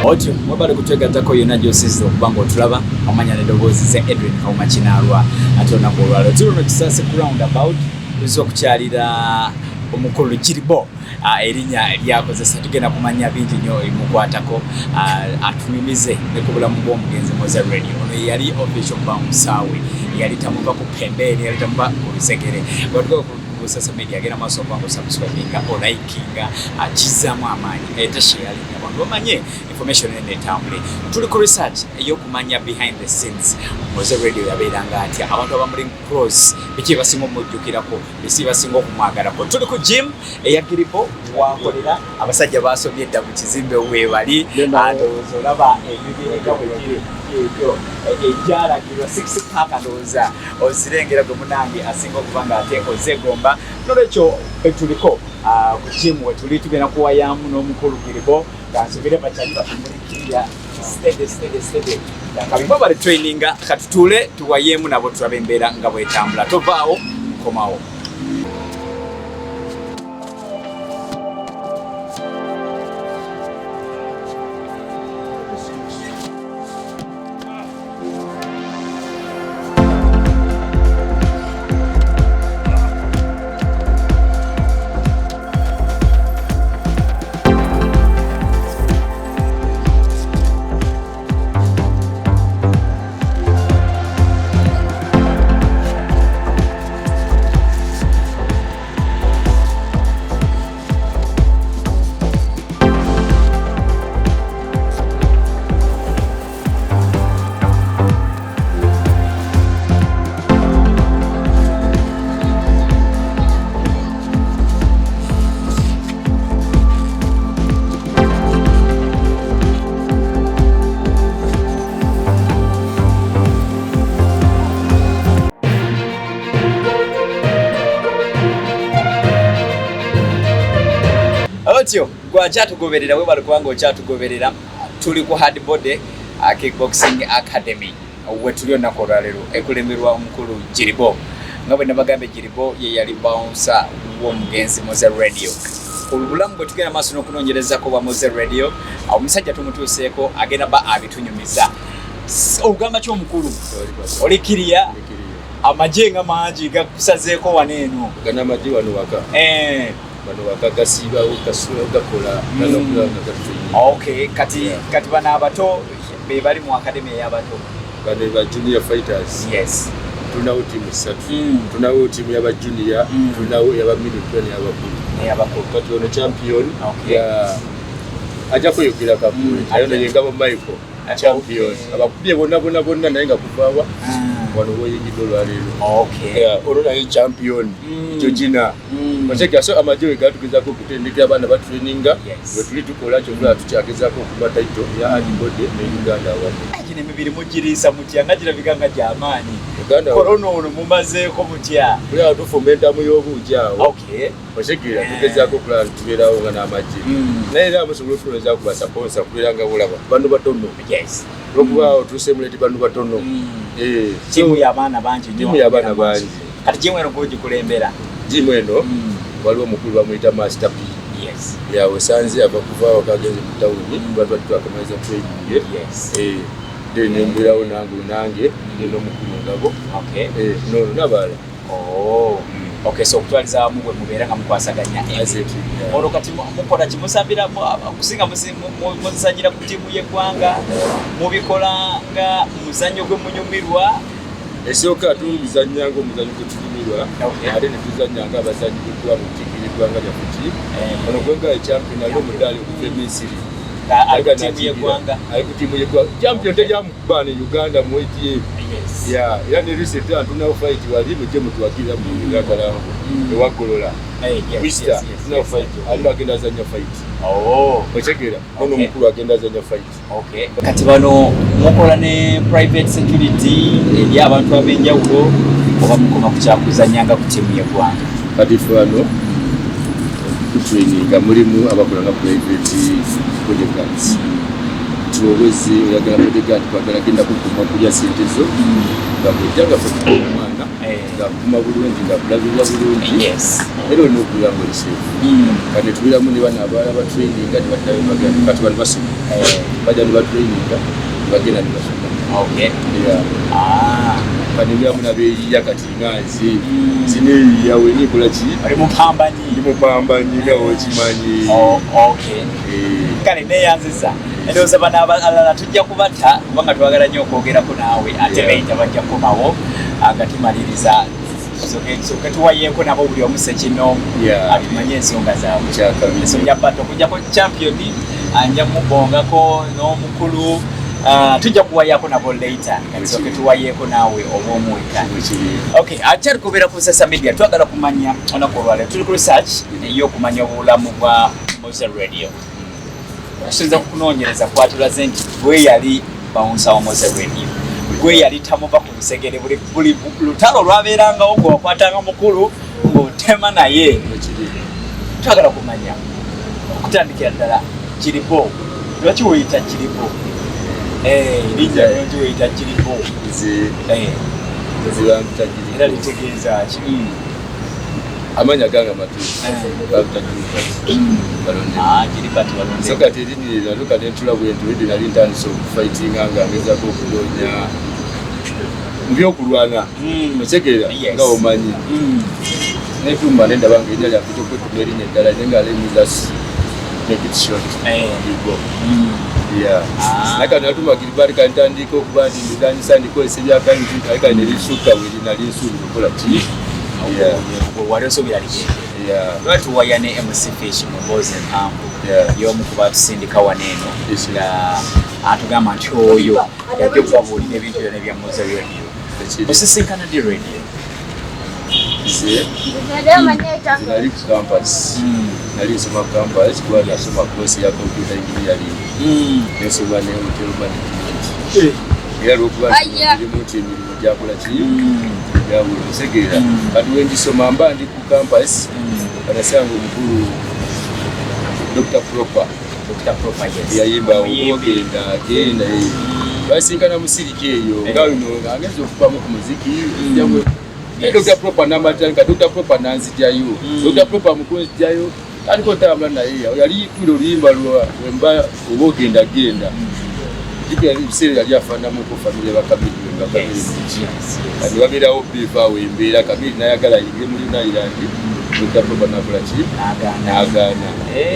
Otyo mwebale kutegeezako yonna gy'osizza okuba ng'otulaba omanya n'eddoboozi ze Edwin Kawuma Kinaalwa ate olunaku olwaleero tulo no Kisase ku roundabout tuzze okukyalira omukulu Jiribo erinnya lyakozesa tugenda kumanya bingi nnyo ebimukwatako atunyumize ne ku bulamu bw'omugenzi Moze Radio. Ono yali official ba musaawe yali tamuva ku pembeni yali tamuva ku lusegere social media agenda maaso okwangu subscribinga olikinga akizzaamu amaanyi ate sharing abantu bamanye information enetambule tuli ku research ey'okumanya behind the scenes Moze Radio yabeeranga atya abantu abamuli close biki basinga omujjukirako bisi basinga okumwagalako tuli ku gym eya Jiribo wakolera abasajja basobye dda mu kizimbe weebali ndowooza olaba ebibireka bwe biri ebyo ejjalagirwa 6 pack ndowooza ozirengera gwe munange asinga okuba nga ate ozegomba nolwekyo tuliko ku gym we tuli tugenda kuwayamu n'omukulu Jiribo kansubire bakyali bafumulikirira steady kabimba bali traininga katutule tuwayemu nabo tulabe embeera nga bwetambula tovaawo komawo. Otyo kwa kyatugoberera we bali kubanga okyatugoberera tuli ku Hard Body Kickboxing Academy we tuli olunaku olwaleero ekulemberwa omukulu Jiribo nga bwe nabagambe Jiribo ye yali bouncer w'omugenzi Moze Radio. Obulamu bwe tugenda maaso n'okunoonyerezako bwa Moze Radio omusajja tumutuuseeko agenda ba abitunyumiza ogamba ky'omukulu olikiriya amagye nga mangi gakusazeeko waneeno gana amagye wano waka bano wakagasiba gakola okay kati bana abato be bali mu academy y'abato bano ba junior fighters. Yes, tunawo timu 3 tunawo timu y'aba junior tunawo y'aba middle y'abakulu kati ono champion ya aja kuyukira kabule ayona yengabo Michael champion abakubye bonna naye nga kuvawa wano woyingidde olwaleero. Ono naye champion Georgina Macheka so amajwe gatugezako okutendekera abaana batraininga we tuli tukola kyonna tukyagezako okuba title ya Hard Body ne Uganda awamu kine mibiri mugirisa mutya nga kirabika nga gy'amaanyi korona ono mumazeeko mutya buli tufumenta mu y'obuujaawo Machekera tugezako okulaba tubeerawo nga n'amagye naye era musobola okuloza ku basaponsor kubeera nga bulaba bano batono olwokubaawo tusemuleti bano batono timu y'abaana bangi kati timu eno kugikulembera jimu eno waliwo omukulu bamuyita Master P. Yawe sanze ava kuvaawo kagenze mu tawuni batwa twakamaliza training then mbirawo nange n'omukulu ngabo nono n'abaala so okutwaliza mugwe mubeera nga mukwasaganya olwo kati mukola kimusambira okusinga muzanyira ku tiimu y'eggwanga mubikola nga muzannyo gwe munyumirwa esooka tubizanyanga omuzannyo gwe tunyumirwa ate ne tuzanyanga abazannyi b'eggwanga okukiikirira eggwanga lyaffe ono gwenga echampion ali omudaali okuva emisiri ali ku tiimu y'eggwanga champion tejamukubaa ne Uganda mu ATM era ne recent tunawo fight wali mujje mutwakirira mu Ngakalango ewaggolola Wista tunawo fight ali agenda azanya fight Ochekera ono mukulu agenda azanya fight kati bano mukola ne private security eri abantu ab'enjawulo oba mukoma ku kyakuzanyanga ku tiimu y'eggwanga kati fano training mulimu abakola nga private bodyguards tuwezi oyagala bodyguard kwagala genda kukuma kulya sente zo bagojjaga omwana ngakuma bulungi ngakulabirwa bulungi era olina okubeera ngaoliseefu kati tubeeramu ne bana abaala batraininga kati bano basoma bajja ne batraininga bagenda ne basoma kati biramu nabeeyiya kati nganze zineeyiya wenikola ki oli mupambanyi nga okimanyi kale neeyanziza endowooza bano abalala tujja kubatta kubanga twagala nnyo okwogerako naawe ate beita bajja kukomawo nga tumaliriza soke tuwayeeko nabo buli omu sekino atumanye ensonga zaabwe ensonga bato okujjako champion anja mubongako n'omukulu tujja kuwayako nabo later kati soke tuwayeeko naawe oba omuweka akyali kubeera ku social media twagala kumanya olunaku olwaleero tuli ku research ey'okumanya obulamu bwa Moze Radio okusinza kukunoonyereza kwatulaze nti gwe yali bawunsa wa Moze Radio gwe yali tamuva ku lusegere buli lutalo lwabeerangawo gwe wakwatanga mukulu ng'otema naye twagala kumanya okutandikira ddala Kiribo lwaki weyita Kiribo linnya lwaki weyita Kiribo era litegeeza ki amanya ganga matuufu so kati erinnya lino atuka nentula bwentu edde nali ntandisa okufightinga nga ngezaako okunoonya mu byokulwana otegeera nga omanyi netumba nendaba nga erinnya lyaffe tokwetuma erinnya eddala naye nga lemiza nekitshot nakati natuma kiribali kantandika okuba nti ndizanyisa ndikozesa ebyakanti naye kati nelisukka bwerinali nsuubira okukola ki wali osuubira liki lwaki waya ne MC Fish mu Mbozi Empanvu y'omu ku batusindika wano eno nga atugamba nti oyo yajja okubabuulira ebintu byonna ebya Moze Radio osisinkana ddi radio nali ku campus nali nsoma campus kuba nasoma course ya computer engineering nesoma ne hotel management era lwokuba ndirimu nti emirimu gyakola ki yabula osegeera kati wengisoma mba ndi ku campus banasanga omukulu Dr. Proper yayimba ogenda agenda basinkana musiriki eyo nga bino agenza okuvamu ku muziki Dr. Proper namatandika Dr. Proper nanzijayo Dr. Proper mukunzijayo aliko otambula naye yali yikwira oluyimba lwemba oba ogenda agenda ebiseera yali afaanamuko famire bakamiri kati babeerawo biva awo embeera kamiri nayagala yinge muli nairandi Dr. Proper nakola ki n'agaana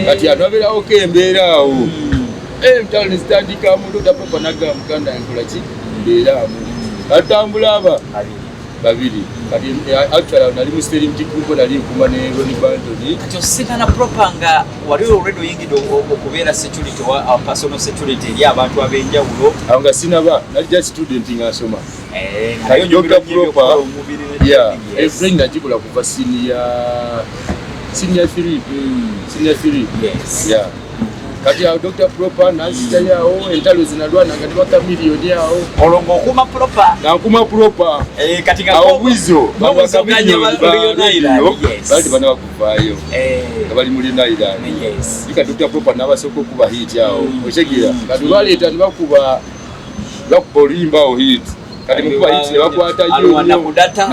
kati ano abeerawo ko embeera awo entalo nezitandikamu Dr. Proper nagamba muganda nkola ki mbeeraamu atambula aba babiri kati actually nali mu stadium tikumbo nali nkuma ne Ronnie Bandoni kati osikana Proper nga wali already oyingidde okubeera security wa personal security eri abantu ab'enjawulo awo nga sinaba nali just student nga asoma Dr. Proper everything najikola kuva senior 3 kati awo Dr. Proper nazitayawo entalo zinalwana nga tebaka miliyoni awo olongo okuma Proper nankuma Proper kati awo bwizo babaka miliyoni bali bana bakuvaayo nga bali muli nairani ika Dr. Proper n'abasooka okuba hit awo okitegera kati baleeta nebakuba oluyimba awo hit kati mukuba hit nebakwatayo nakudata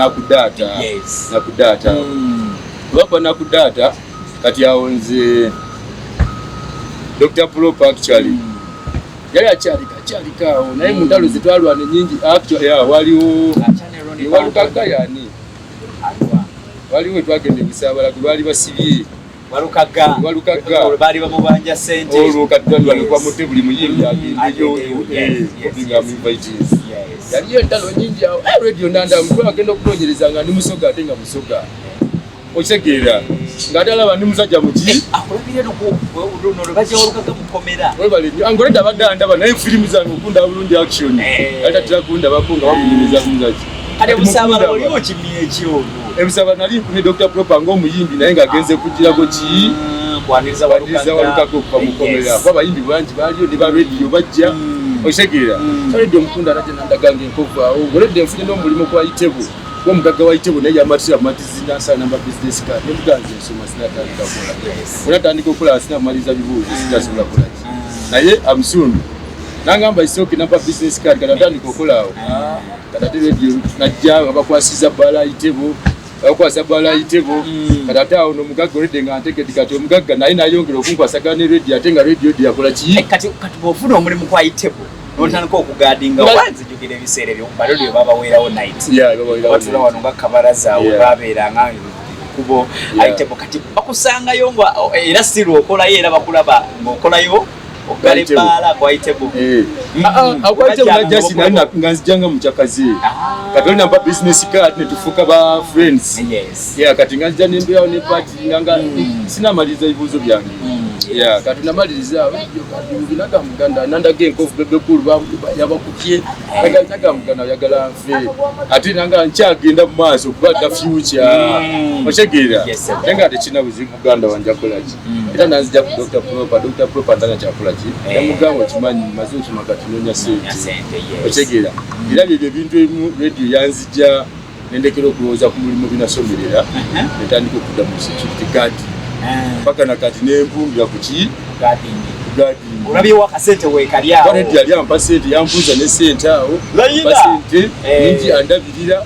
bakuba nakudata kati awo nze Dr. Proper actually yali akyalikawo naye mu ntalo zetwalwana nyingi actually waliwo walukaga yani waliwo twagenda ebisaabala bali basibye walukaga bali bamubanja sente olwo kati balikuwa mu tebuli muyimbi agendeyo obinga mu invitees yaliyo entalo nyingi awo radio nandamu twagenda okunoonyereza nga ndi musoga ate nga musoga okitegera ng'atalaba ndi musajja muki akulabire luno lwebajja walukaga mukomera angoleda badandaba naye firimu zange okunda bulungi action atatira kundabako nga bamunyumiza mungaki ate busaabala oliwo kimi ekyo ebisaba nali ne Dr. Proper ng'omuyimbi naye ng'agenze kugirako ki kwaniriza walukaga okuva mukomera kuba abayimbi bangi baaliyo ne barediyo bajja okitegera radio omukunda atajja nandaganga enkovu awo ngoledde nfunye n'omulimu kwa Itebo omugaga wa Itebo naye yamatira matizi nasana namba business card nemuganze nsoma sinatandika kola unatandika okola sinamaliza bibuuzo sitasobola kola naye amusundu nangamba isoke namba business card katandika okolawo katate radio najja abakwasiza bala itebo abakwasa bala itebo katata ono mugagga olede nga ntekedi kati omugagga naye nayongera okunkwasagana radio ate nga radio yakola ki kati bofuna omulimu kwa itebo notandika okugadinga wanzijukira ebiseera ebyo balolyo babaweerawo night batula wano nga kabalaza babeeranga kubo itebo kati bakusangayo era siru okolayo era bakulaba ng'okolayo okale bala kwa itebo akwate unajasi nga nzijanga muchakazi kati oli namba business card netufuka ba friends kati nga nzija nemberawo ne party nga sinamaliza ebibuuzo byange kati namaliriza binaga muganda nandage enkofu bebekulu yabakutye naga muganda yagala nfe ate nanga nkyagenda mu maaso kubadda future otegeera nenga tekina buzibu muganda wanje akolaki era nanzija ku Dr. Proper ndana kyakolaki yamugamba okimanyi maze okimaka tunonya sente otegeera era byebyo ebintu ebimu radio yanzija nendekera okulowooza ku mulimu binasomerera netandika okudda mu security guard paka nakati nempungira kuki gading olabyewo akasente weekalyawo radio yali ampa sente yampuuza ne sente awo sente nyingi andabirira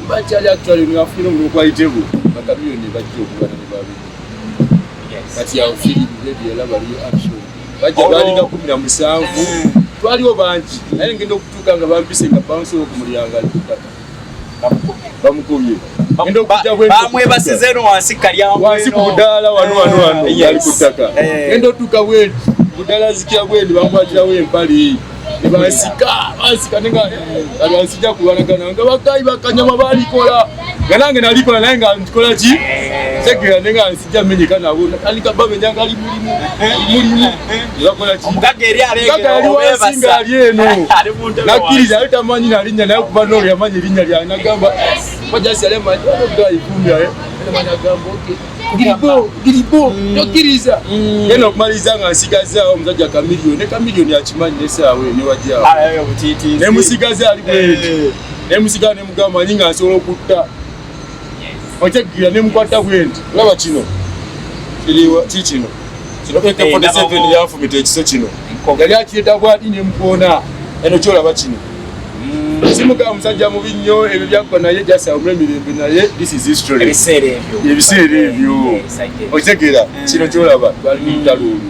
bakyali actually ngafuna omuntu kwayitebo bakabiyo ne bajja okubana ne babi kati yawo film radio yalaba liyo action bajja balinga 17 twaliwo bangi naye ngenda okutuuka nga bampise nga bounce okumulyanga alikutaka bamukubye ngenda okujja bamwebasize no wansi kalyawo wansi ku budaala wano alikutaka ngenda otuuka bwendi budaala zikya bwendi bamwatirawo empali ne bansika nenga bansijja kulwanagana nga bakayi bakanyama balikola nga nange nalikola naye nga nkikola ki segera nenga nsijja menyeka nabo alika bamenyanga ali mulimu bakola ki omugagga eri alenga ali eno nakkiriza ale tamanyi nalinnya naye kuba n'olwo yamanyi erinnya lyange nagamba bajasi ale manyi ogayikumya agamba giribo tokkiriza yena okumaliriza nga nsigazaawo omusajja kamiliyoni akimanyi nesaawe newajjaawo nemusigaza ali bwendi nemusigaza nemugamba manyi nga nsobola okutta otegira nemukwata bwendi olaba kino kikino AK-47 yanfumita ekiso kino yali akireta bwati nemukoona eno kyolaba kino simuga musajja mubi nnyo ebyo byakko naye jasawumula emirembe naye this is history ebiseera ebyo otegeera kino kyolaba bali mutalo olwo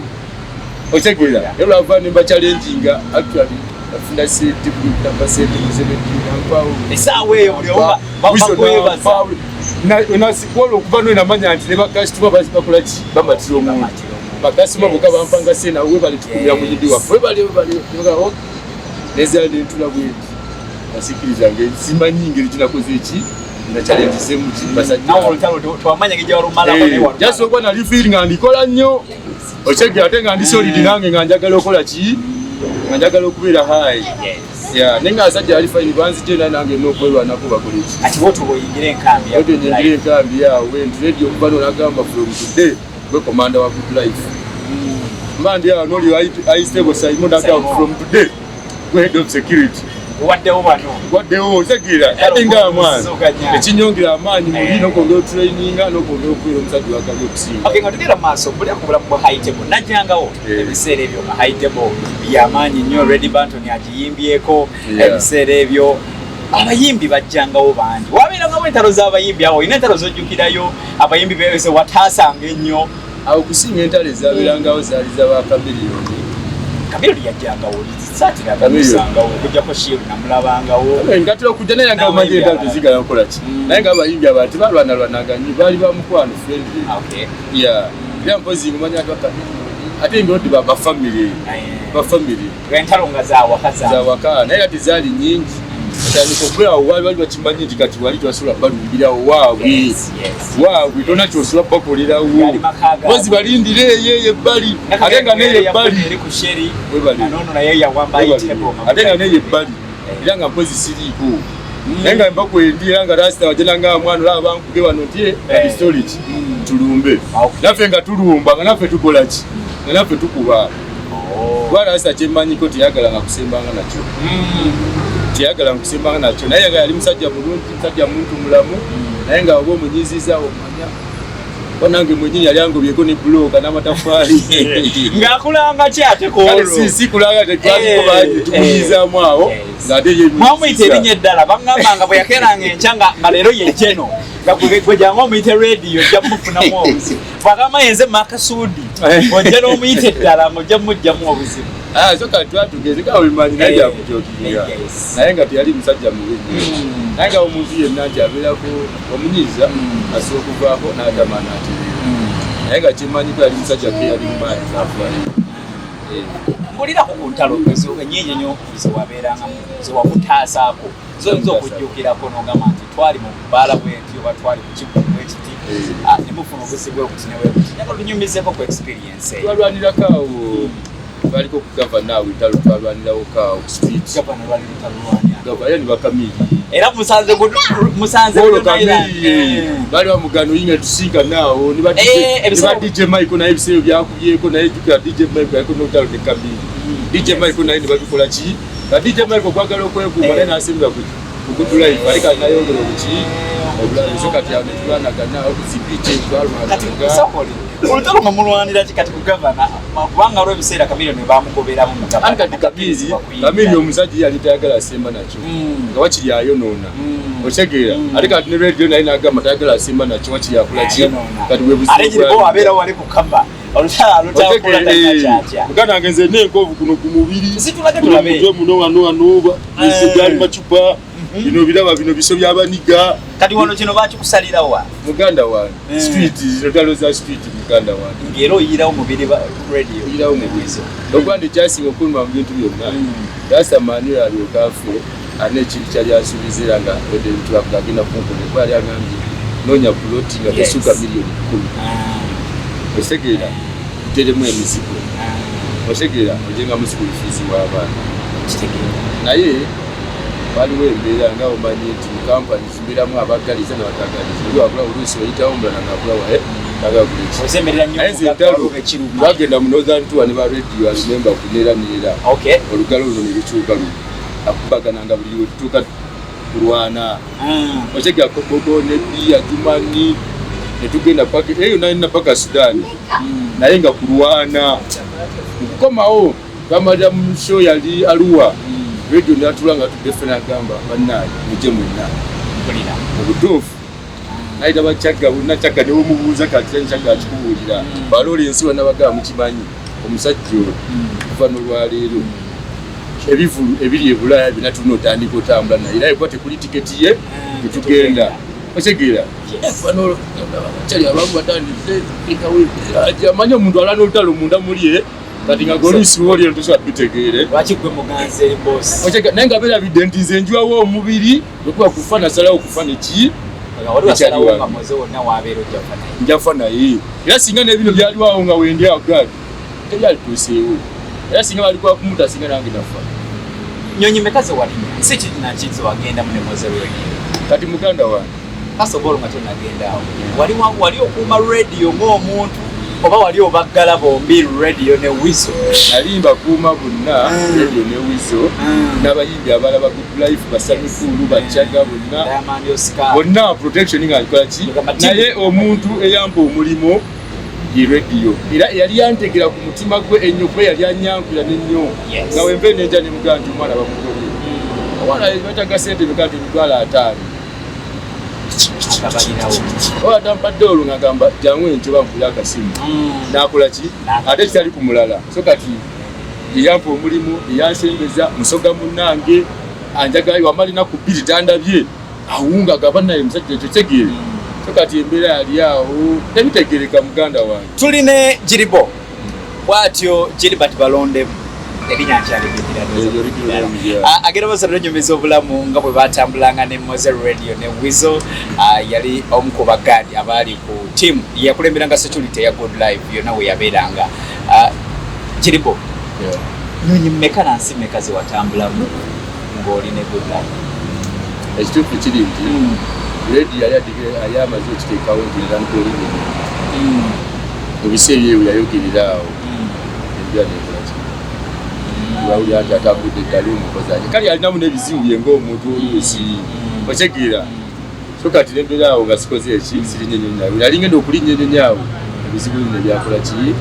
otegeera olava ne bachallenginga actually afuna sente namba sente muzebentinankwao esaawa eyo buli nasikola okuva noyo namanya nti ne bakasituma bakola ki bamatira omuntu bakasituma boka bampanga sena webali tukumira muyindi waffe webali nezala nentula bweti nasikiriza nge simanyi ngeri kinakoze eki nakyalengise muki just okuba nali feeling nga ndikola nnyo okyegera ate nga ndi solid nange nga njagala okola ki nga njagala okubeera high nenga asajja ali fine banzije nange nokwerwanako bakole ki nyingire enkambi yawe ntiredi okuba nolagamba from today gwe komanda wa good life mandi awo noli aistable saimo nagamba from today gwe head of security waddewo otegeera ate ngaamwana ekinyongera amaanyi muli nokwongera otraininga nokwongera okubeera omusajja wakabi okusinga nga tugera mu maaso buli akubulamu bwa high table najjangawo ebiseera ebyo nga high table byamaanyi nnyo Red Banton agiyimbyeko ebiseera ebyo abayimbi bajjangawo bangi wabeerangawo entalo z'abayimbi awo olina entalo zojjukirayo abayimbi bese wataasanga ennyo awo kusinga entalo ezabeerangawo zaali z'abakamiliyoni Kamiliyoni yajjangawo satira kamisangawo kujjako shiru namulabangawo ngatira okujja naye nga amanje entalo tezigala nkola ki naye nga abayimbi abantu balwanalwananga nnyo baali bamukwano friendly era mpozi mumanya ati bakamiliyoni ate ngirodi bafamily entalo nga zawaka naye ati zaali nyingi atandika okuberawo bali bakimanyi nti kati wali twasobola balumbirawo waabwe tona kyosobola bakolerawo bozi balindire eyo ebbali ate nga neyo ebbali ate nga neyo ebbali era nga mpozi siriiko naye nga mbakwendi era nga rasita wajenda nga mwana olaba bankube wano nti storage tulumbe naffe nga tulumba nga naffe tukola ki nga naffe tukuba kuba rasita kyemmanyiko teyagala nga kusembanga nakyo teyagala nkusembanga nakyo naye nga yali musajja mulungi musajja muntu mulamu naye nga oba omunyiziza omanya wanange mwenyewe yaliangobyeko ne bloka n'amatafali ngakulanga kyate ko si kulanga te twali baje tukuyiza mwao ngate ye mwamuyite erinnya eddala bangambanga bwe yakeranga enkyanga nga leero ye jeno gwe jangu omuyite radio ojja mufunamu obuzibu bwagamba yenze makasuudi ojja n'omuyite eddala ng'ojja mujjamu obuzibu soka twatugeze nga wemanyi naye yakutyokirira naye nga teyali musajja mubi naye nga omuntu yenna nti abeerako omunyiiza asobola okuvaako n'atama n'atereera naye nga kyemmanyi ko yali musajja ke yali mumaanyi n'afaayo mbulirako ku ntalo ennyingi nnyo zewabeerangamu zewakutaasaako zoyinza okujjukirako n'ogamba nti twali mu bbaala bwenti oba twali ku kibuga bwekiti ne mufuna obuzibu bwekuti newekuti naye lunyumizeko ku experience eyo twalwanirako awo baliko ku gavana awo entalo twalwanirawo kaawo ku street gavana ni bakamiri era musanze bali bamugano yinga tusinga naawo ne ba DJ Michael naye ebiseera byakubyeko naye jukira DJ Michael yaliko n'olutalo ne kamiri DJ Michael naye ne babikola ki nga DJ Michael kwagala okwekuuma naye n'asemba kugudulayifu aleka nayongera okuki obulayiso kati awo netulwanagana okuzibice twalwanaga olutalo nga mulwanira ki kati ku gavana kubanga olwo ebiseera Kamiliyoni ne bamugoberamu mu gavana kati Kamiliyoni omusajja yali tayagala asemba nakyo nga wakiri ayonoona otegeera ate kati ne radio naye n'agamba tayagala asemba nakyo wakiri akola ki kati webuzibu abeera wali ku kamba muganda wange nze n'enkovu kuno ku mubiri omutwe muno wano gali macupa bino biraba bino biso by'abaniga kati wano kino bakikusalirawa muganda wange street zitalo za street muganda wange ngero oyirawo mubiri ba radio oyirawo mubiri ogwande kyasi okuluma mu bintu byonna dasa mani yali okafe ane kintu kyali asubizira nga wede bitulaga agenda kunkole kwa yali agambye nonya ploti nga tesuka miliyoni 10 osegeera teremu emizigo osegeera ojenga musiku fizi w'abaana naye waliwo embeera nga omanyi nti mu kampani zibeeramu abagaliza n'abatagaliza oli wabula oluusi oyitawo omulala ng'abulawa twagenda mu Northern Tour ne ba radio alimemba kuneera neera olugalo luno ne lukyuka akubagana nga buli wetutuuka kulwana okyega kobogo ne bia jumani ne tugenda paka eyo nalina paka Sudan naye nga kulwana okukomawo bamalira mu show yali Arua radio natulanga tudefena gamba bannaye muje mwenna obutuufu naita bachaga unachaga ne omubuuza kati nchaga akikubuulira baloli ensi wanabagamba mukimanyi omusajja kuva n'olwaleero ebivulu ebiri e Bulaya binatuno otandika otambula naye era ekwate kuli tiketi ye tugenda osegeera bano chali abantu batandise ikawe amanyi omuntu alana olutalo munda muliye kati nga golisi woli entusa bitegeere lwaki gwe muganze boss okyega naye nga beera bidentize njuwawo omubiri lwekuba kufana salawo kufana ki njafa naye era singa n'ebino byaliwawo nga wendyawo gadi tebyalituuseewo era singa balikuba kumuta singa nange nafa nyonyi mekaze walinya si kinakizo wagenda mu Nemoze Radio kati muganda wange kasobolo nga tonagenda wali okuuma radio ng'omuntu oba wali obaggala bombi radio ne Wizo nalimba kuuma bonna radio ne Wizo n'abayimbi abalaba Good Life basanyukulu bachaga bonna protection nga alikola ki naye omuntu eyamba omulimo yi radio era yali yantegera ku mutima gwe ennyo kwe yali anyankula n'ennyo nga wenve nenja ne muganda omwana bamugobe awana bataga sente mikati mitwala 5 owa tampadde olwo ngagamba jangu entyo bampula akasimu nakola ki ate kitali ku mulala so kati yeyampa omulimu eyansembeza musoga munnange anjagala wamalina ku 2 tandabye awunga gaba naye musajja ekyo kyegeere so kati embeera yali awo tebitegereka muganda wange tuline Giribo bwatyo Gilbert Balonde agera basatu nyumiza obulamu nga bwe batambulanga ne Nemoze Radio ne Wizo yali omu ku bagadi abali ku team yakulemberanga security ya Good Life yonna we yabeeranga Giribo nyonyi mmeka nansi mmeka ze watambulamu ng'oli ne Good Life ekituufu kiri nti radio yali amaze okiteekawo nti era nkoli mu biseera ebyo yayogerera awo ebyanenkolaki bawuli ati atagudde ddala omukozi ate kale alinamu n'ebizibu bye ng'omuntu oluusi otegeera so kati nembera awo nga sikoze eki sirinyenyo nyawe yali ngenda okulinyenyo nyawe ebizibu bino byakola ki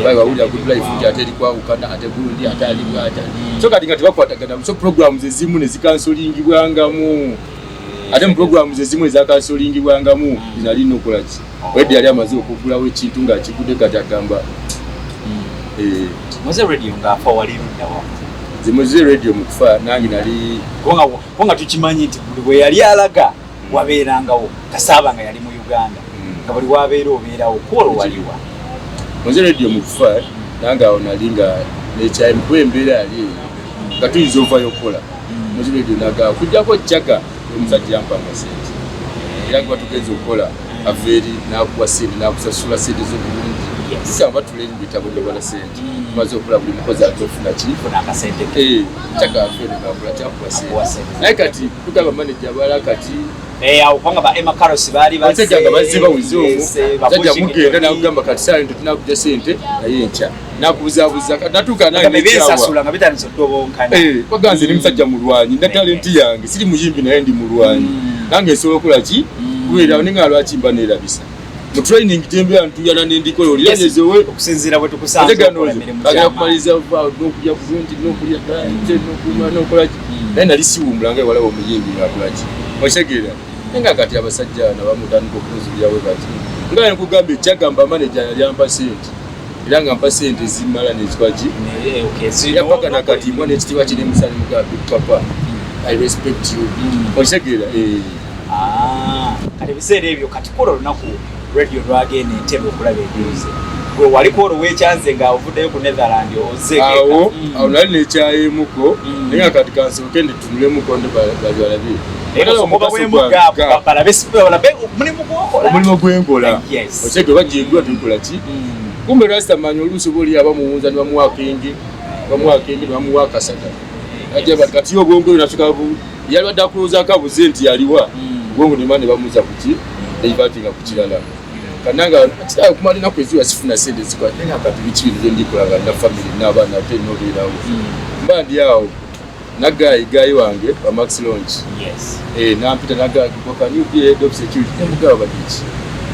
bawulira good life nti ate eri kwawukana ate gundi ate ali bwata so kati nga tebakwatagana so programs ezimu ne zikansolingibwangamu ate mu programs ezimu ezakansolingibwangamu zinalina okukola ki wedde yali amaze okugulawo ekintu nga kigudde kati agamba Moze radio ngaafa wali rundawo zimuze radio mukufa nange nali konga tukimanyi nti buli bwe yali alaga wabeerangawo Kasaba nga yali mu Uganda nga buli wabeera obeerawo kwolo waliwa Moze radio mukufa nange awo nali nga nekyali kwembeera yali nga tuyinza ovayo okukola Moze radio naga kujjako chaka omusajja yampanga sente era nga tugeze okukola aveeri nakuwa sente nakusasula sente z'obulungi tusanga tuleni bitabo bya sente maze okula buli mukozi atofuna kifuna akasente chaka aveeri nakula kyakuwa sente naye kati tugaba manager abala kati awo kwanga ba Emma Carlos bali basajja baziba wizomo sajja mugenda nakugamba kati sale tunakuja sente naye ncha nakubuzabuza natuka nange besasula nga bitanizo tobonkana baganze ni musajja mulwanyi nda talent yange siri muyimbi naye ndi mulwanyi nange solo kola ki kuwera ninga alwachimba nerabisa mu training tembe antu yana nendiko yoli yanezewe okusinzira bwe tukusanze bagala kumaliza n'okujja kuzunti n'okulya nte n'okunywa n'okola ki naye nali siwumulanga wala omuyimbi nakola ki oshegera nga kati abasajja nabamutandika okuzulyawe kati nga nkugamba ekyagamba manager yali ampa sente era nga mpa sente zimala nekikwaki yapaka nakati mwana ekitiibwa kiri musani mugambe papa I respect you oshegera kati biseera ebyo kati kola olunaku radio lwagenda Entebbe okulaba ebyuze gwe waliko olwekyanze nga ovuddeyo ku Netherland awo nali nekyayemuko naye nga kati kansooke nditunulemu nde balabire omulimu gwenkola okyeke bajengula tukola ki kumbe rasta manyi oluusi boli abamuwunza ne bamuwakingi ne bamuwa akasaka ajja kati obwongo nafika yali badde akuloozaako abuze nti yaliwa obwongo ne mane bamuuza kuki eivatinga ku kirala kananga kitaawe kumala ennaku eziwa sifuna sente zikwate naye kati biki bino bye ndikolanga na family n'abaana ate nobeerawo mba ndi awo nagayi wange wa Max Launch nampita nagakoka new head of security nemugaba badiki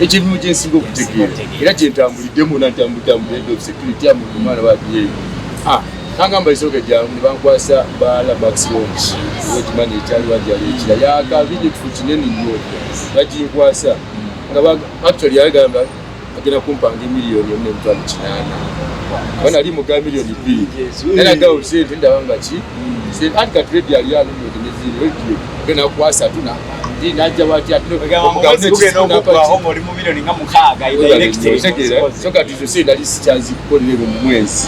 ekintu kyensinga okutegeera era kyentambuliddemu nantambulidde head of security amukumana badiye nangamba isooke jangu ne bankwasa bala Max Launch wekimanyi ekyali wajjala ekira yakabiri kifu kinene nnyo baginkwasa nga actually yagamba agenda kumpanga miliyoni 4.8 bana ali muga miliyoni 2 nena gawo sente ndabanga ki sente ati trade yali yali nezire gena kwasa tuna ndi najja wati oli mu miliyoni nga mukaaga direct so kati zo sente ali sichazi kukolera mu mwezi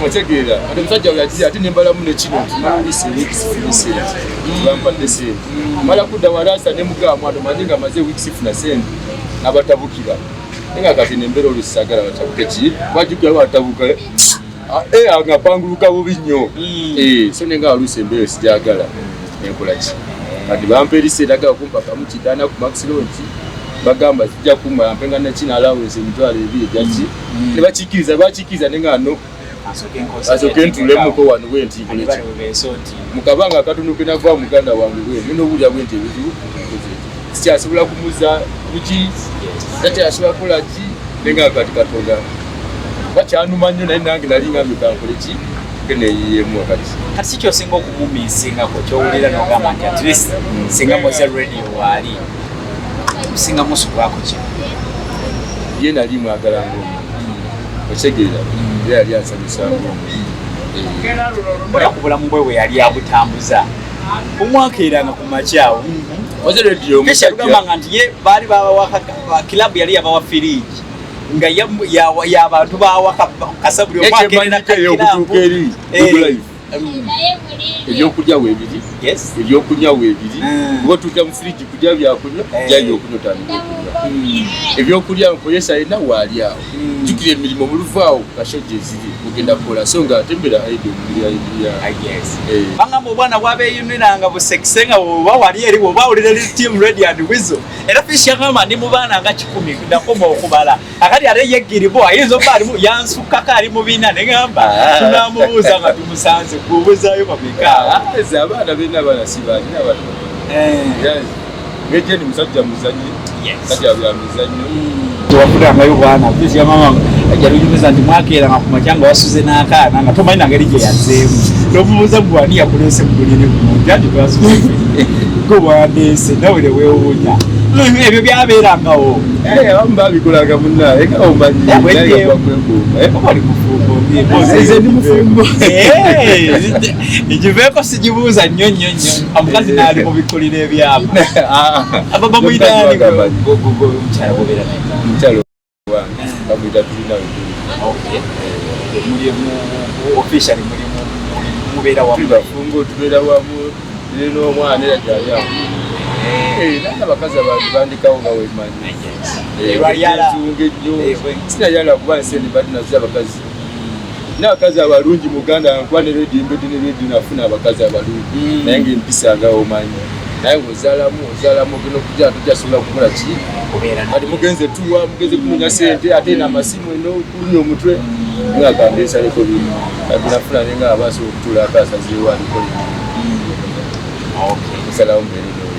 otegera ati musajja yaji ati nembala mu nekino tunalise n'ekisifise bampa sente mala kudda warasa ne mugamu adomazinga maze weeks funa sente nabatabukira nga kati nembera olusagala batabuke ki bajugya batabuka angapanguluka bubi nnyo so nenga aluse mbere sijagala enkola ki kati bampa erisente agala kumpa kamu kitana ku Max Launch bagamba kijja kumba mpenga nekina allowance emitwalo ebiri ejaki ne bakikiriza nenga no asoke ntulemuko wano wenti mukabanga akatunuke nava muganda wange we nobulya bwenti ebizibu sikyasobola kumuza biki takyasobola kukola ki nenga kati Katonda bakyanuma nnyo naye nange nalinga mikankole ki geneyiyemu kati si kyosinga okumumisingako kyowulira nogamba nti at least singa Moze radio waali singa musubwako ki ye nali mwagala ng'omuntu otegeera yali asanyusa ku bulamu bwe bwe yali abutambuza omwakeeranga ku makyawo Moze radio keshalugambanga nti ye baali babawa kilabu yali yabawa firiji nga y'abantu bawa kasabuli omwakeerera okutuuka eri live ebyokulya weebiri ebyokunywa weebiri ngotuuka mu firiji kulya byakunywa jyayo okunywa otandika okunywa ebyokulya nkozesa yena waali awo jjukira emirimu muluvaawo kashoje eziri mugenda kukola so nga atembera aide omulya bangamba obwana bwabeeyuniranga busekise nga bwoba wali eri bwoba awulira li team ready and wizo era fisha ngamba ndi mu baana nga 10 ndakoma okubala akati ate ye Giribo ayinza oba alimu yansukako ali mu bina ne ngamba tunamubuuza nga tumusanze kubuzayo bameka abaana bena balasibaani n'abato ngeje ni musajja muzanyi kati abyamizanyo wakulangayo bwana kwisi ya mama yalunyumiza ndi mwakera ngakumachanga wasuze n'akaana nga tomanyi nangeri gye yazzeemu nomubuuza bwani yakulese mugulire kumunja nti twasuze ko bwandeese nawere weewuunya ebyo byabeerangawo abamu babikolanga munnaye nga omanyi oli mufumbo nze ndi mufumbo ekiveeko sigibuuza nnyo nnyo nnyo omukazi naali mubikulira ebyabo ababa mwiraani mukyala gobeera naye mukyalo wange bamwita tulinawe officially mubeera wamu bafumbo tubeera wamu n'omwana era gyalyamu nana abakazi abantu bandikawo nga wemanyi enzunga ennyo sinayala kuba ensendi bati nazo abakazi n'abakazi abalungi muganda nkuba ne redi mbedi ne redi nafuna abakazi abalungi naye ng'empisa nga omanyi naye ng'ozaalamu gena okujja tojasobola kukola ki kati mugenze tuwa mugenze kunonya sente ate n'amasimu n'okunya omutwe ng'agamba ensaleko bino kati nafuna ne nga abasobola okutuula akasazeewo aliko nsalawo mbeerero